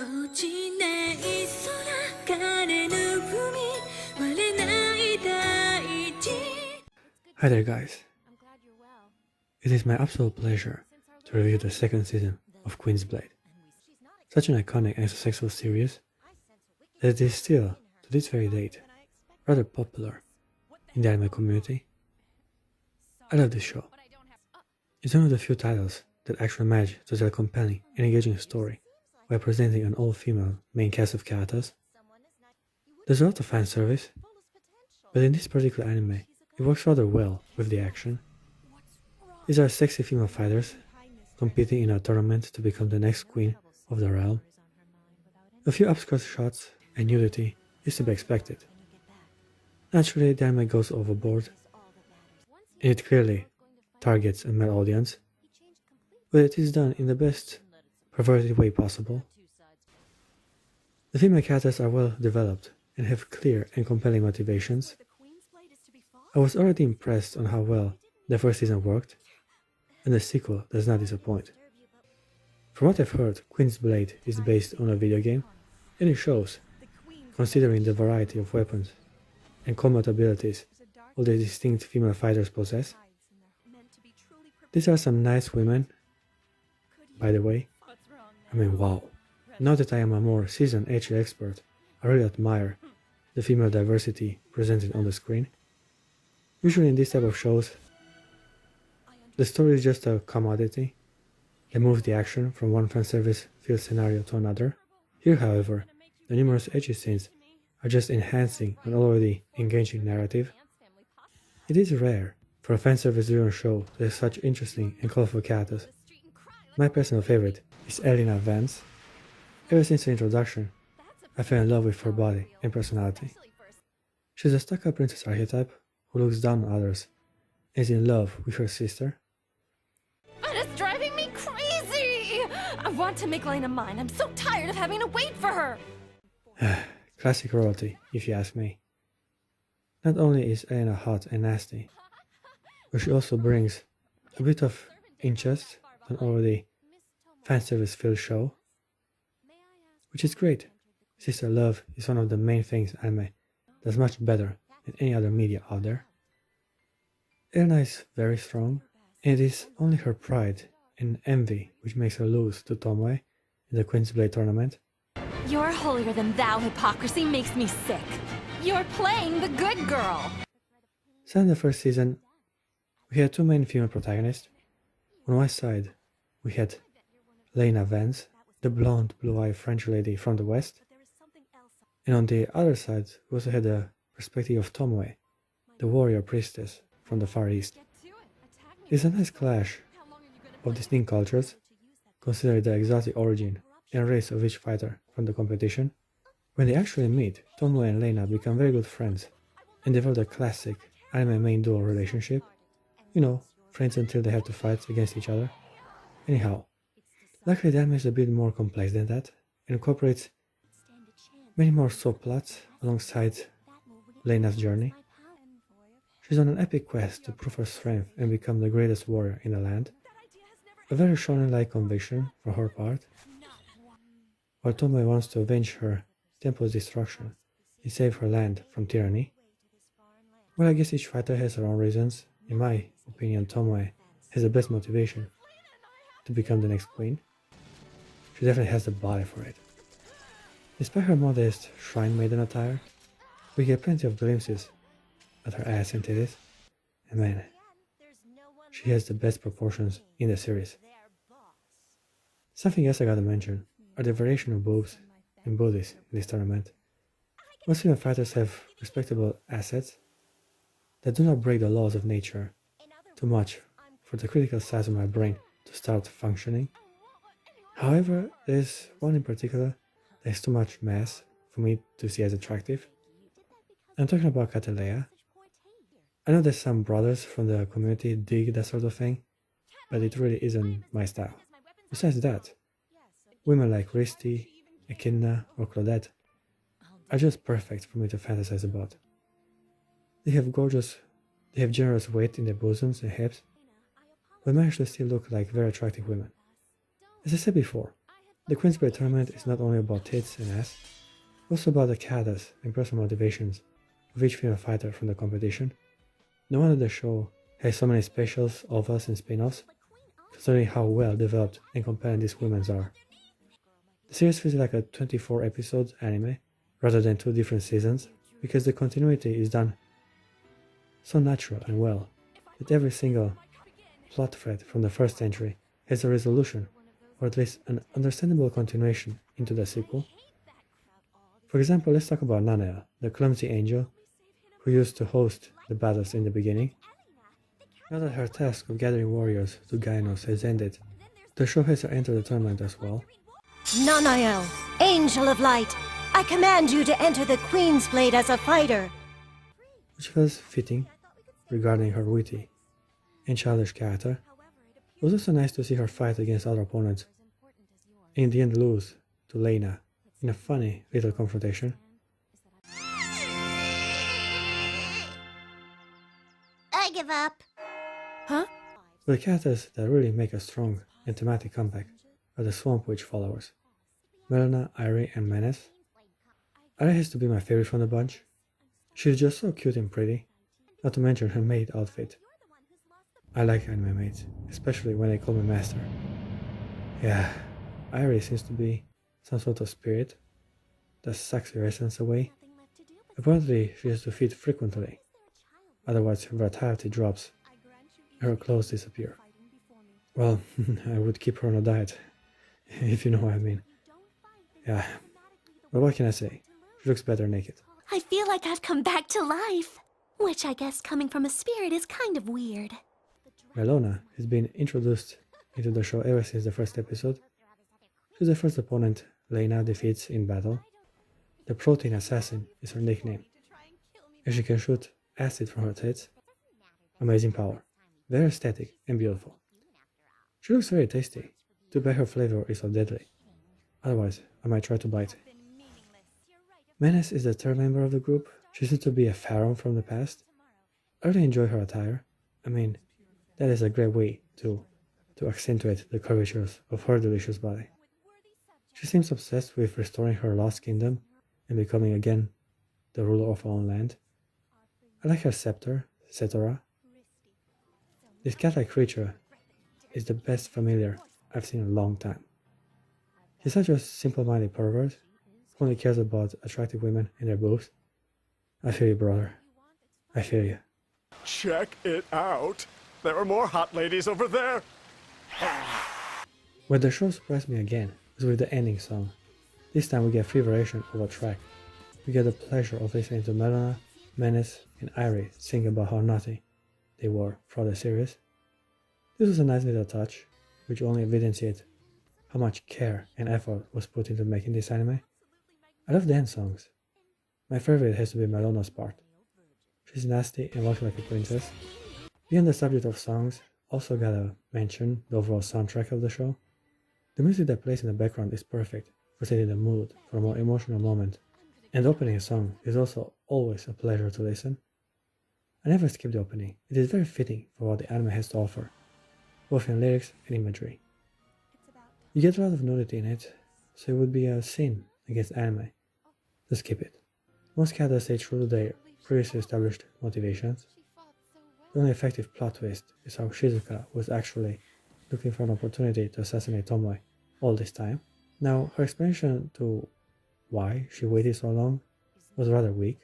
落ちない空彼の踏み割れない大地 Hi there guys, it is my absolute pleasure to review the second season of Queen's Blade. Such an iconic and successful series that it is still, to this very date, rather popular in the anime community. I love this show. It's one of the few titles that actually manage to tell a compelling and engaging story while presenting an all-female main cast of characters. There's a lot of fan service, but in this particular anime, it works rather well with the action. These are sexy female fighters competing in a tournament to become the next queen of the realm. A few upskirt shots and nudity is to be expected. Naturally, the anime goes overboard, and it clearly targets a male audience, but it is done in the best perverted way possible. The female characters are well developed and have clear and compelling motivations. I was already impressed on how well the first season worked, and the sequel does not disappoint. From what I've heard, Queen's Blade is based on a video game, and it shows, considering the variety of weapons and combat abilities all the distinct female fighters possess. These are some nice women, by the way. I mean, wow. Now that I am a more seasoned HL expert, I really admire the female diversity presented on the screen. Usually in this type of shows, the story is just a commodity that moves the action from one fanservice filled scenario to another. Here, however, the numerous edgy scenes are just enhancing an already engaging narrative. It is rare for a fanservice-driven show to have such interesting and colorful characters. My personal favorite is Elena Vance. Ever since her introduction, I fell in love with her body and personality. She's a stuck-up princess archetype who looks down on others and is in love with her sister. But it's driving me crazy! I want to make Lena mine. I'm so tired of having to wait for her! Classic royalty, if you ask me. Not only is Elena hot and nasty, but she also brings a bit of interest to an already fanservice-filled show, which is great. Sister love is one of the main things anime does much better than any other media out there. Elena is very strong, and it is only her pride and envy which makes her lose to Tomoe in the Queen's Blade tournament. Your holier-than-thou hypocrisy makes me sick. You're playing the good girl! So in the first season, we had two main female protagonists. On one side, we had Lena Vance, the blonde, blue-eyed French lady from the West. And on the other side, we also had the perspective of Tomoe, the warrior priestess from the Far East. It's a nice clash of distinct cultures, considering the exotic origin and race of each fighter from the competition. When they actually meet, Tomoe and Lena become very good friends and develop a classic anime main duo relationship. You know, friends until they have to fight against each other. Anyhow, luckily the anime is a bit more complex than that and incorporates many more subplots alongside Lena's journey. She's on an epic quest to prove her strength and become the greatest warrior in the land. A very shonen-like conviction for her part. While Tomoe wants to avenge her temple's destruction and save her land from tyranny. Well, I guess each fighter has her own reasons. In my opinion, Tomoe has the best motivation to become the next queen. She definitely has the body for it. Despite her modest shrine maiden attire, we get plenty of glimpses at her ass and titties, and man, she has the best proportions in the series. Something else I gotta mention are the variation of boobs and bodies in this tournament. Most female fighters have respectable assets that do not break the laws of nature too much for the critical size of my brain to start functioning. However, there is one in particular that has too much mass for me to see as attractive. I'm talking about Catalea. I know that some brothers from the community dig that sort of thing, but it really isn't my style. Besides that, women like Risty, Echidna, or Claudette are just perfect for me to fantasize about. They have generous weight in their bosoms and hips, but manage to still look like very attractive women. As I said before, The Queen's Blade tournament is not only about tits and ass, also about the characters and personal motivations of each female fighter from the competition. No wonder the show has so many specials, ovas, and spin-offs, considering how well developed and compelling these women are. The series feels like a 24-episode anime rather than 2 different seasons, because the continuity is done so natural and well that every single plot thread from the first entry has a resolution, or at least an understandable continuation into the sequel. For example, let's talk about Nanea, the clumsy angel who used to host the battles in the beginning. Now that her task of gathering warriors to Gainos has ended, the show has her enter the tournament as well. Nanael, Angel of Light, I command you to enter the Queen's Blade as a fighter. Which was fitting regarding her witty and childish character. It was also nice to see her fight against other opponents, and in the end lose to Lena in a funny little confrontation. I give up. Huh? But the characters that really make a strong and thematic comeback are the Swamp Witch followers, Melina, Irie, and Menace. Irie has to be my favorite from the bunch. She's just so cute and pretty, not to mention her maid outfit. I like anime maids, especially when they call me master. Yeah, Irie seems to be some sort of spirit that sucks your essence away. Apparently, she has to feed frequently, otherwise her vitality drops and her clothes disappear. Well, I would keep her on a diet, if you know what I mean. Yeah, but what can I say? She looks better naked. I feel like I've come back to life, which I guess coming from a spirit is kind of weird. Melona has been introduced into the show ever since the first episode. She's the first opponent Lena defeats in battle. The Protein Assassin is her nickname, and she can shoot acid from her tits. Amazing power, very aesthetic and beautiful. She looks very tasty, too bad her flavor is so deadly. Otherwise, I might try to bite. Menace is the third member of the group. She seems to be a pharaoh from the past. I really enjoy her attire. I mean, that is a great way to accentuate the curvatures of her delicious body. She seems obsessed with restoring her lost kingdom and becoming again the ruler of her own land. I like her scepter, Setora. This cat-like creature is the best familiar I've seen in a long time. He's such a simple-minded pervert who only cares about attractive women and their boobs. I feel you, brother. I feel you. Check it out. There are more hot ladies over there. Where the show surprised me again is with the ending song. This time we get a free variation of a track. We get the pleasure of listening to Melina, Menace, and Irie sing about how naughty they were for the series. This was a nice little touch, which only evidenciates how much care and effort was put into making this anime. I love dance songs. My favorite has to be Melona's part. She's nasty and walks like a princess. Beyond the subject of songs, also gotta mention the overall soundtrack of the show. The music that plays in the background is perfect for setting the mood for a more emotional moment, and the opening song is also always a pleasure to listen. I never skip the opening. It is very fitting for what the anime has to offer, both in lyrics and imagery. You get a lot of nudity in it, so it would be a sin against anime to skip it. Most characters stay true to their previously established motivations. The only effective plot twist is how Shizuka was actually looking for an opportunity to assassinate Tomoe all this time. Now, her explanation to why she waited so long was rather weak,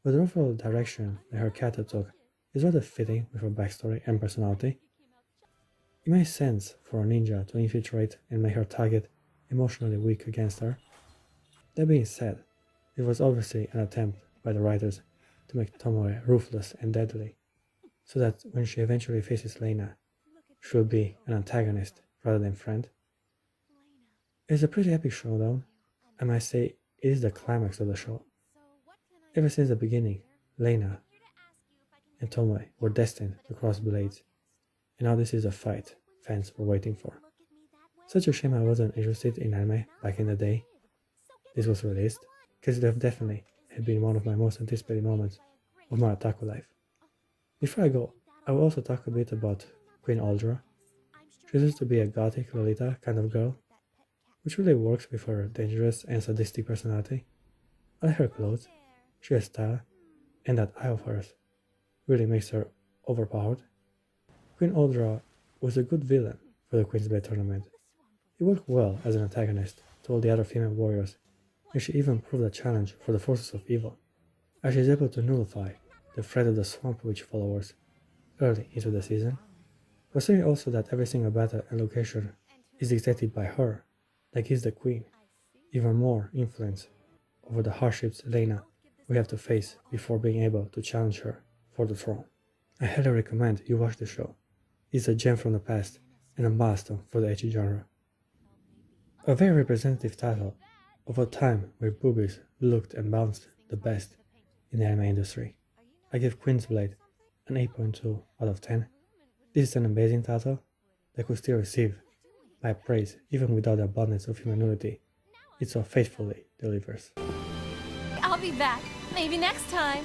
but the overall direction that her character took is rather fitting with her backstory and personality. It makes sense for a ninja to infiltrate and make her target emotionally weak against her. That being said, it was obviously an attempt by the writers to make Tomoe ruthless and deadly, so that when she eventually faces Lena, she will be an antagonist rather than friend. It's a pretty epic showdown. I might say it is the climax of the show. Ever since the beginning, Lena and Tomoe were destined to cross blades, and now this is the fight fans were waiting for. Such a shame I wasn't interested in anime back in the day this was released, because it have definitely had been one of my most anticipated moments of my otaku life. Before I go, I will also talk a bit about Queen Aldra. She used to be a gothic Lolita kind of girl. which really works with her dangerous and sadistic personality. I like her clothes, she has style, and that eye of hers really makes her overpowered. Queen Audra was a good villain for the Queen's Blade tournament. He worked well as an antagonist to all the other female warriors, and she even proved a challenge for the forces of evil, as she is able to nullify the threat of the Swamp Witch followers early into the season. Considering also that every single battle and location is dictated by her, that gives the Queen even more influence over the hardships Lena will have to face before being able to challenge her for the throne. I highly recommend you watch the show. It's a gem from the past and a milestone for the ecchi genre. A very representative title of a time where boobies looked and bounced the best in the anime industry. I give Queen's Blade an 8.2 out of 10. This is an amazing title that could still receive my praise even without the abundance of human nudity it so faithfully delivers. I'll be back. Maybe next time.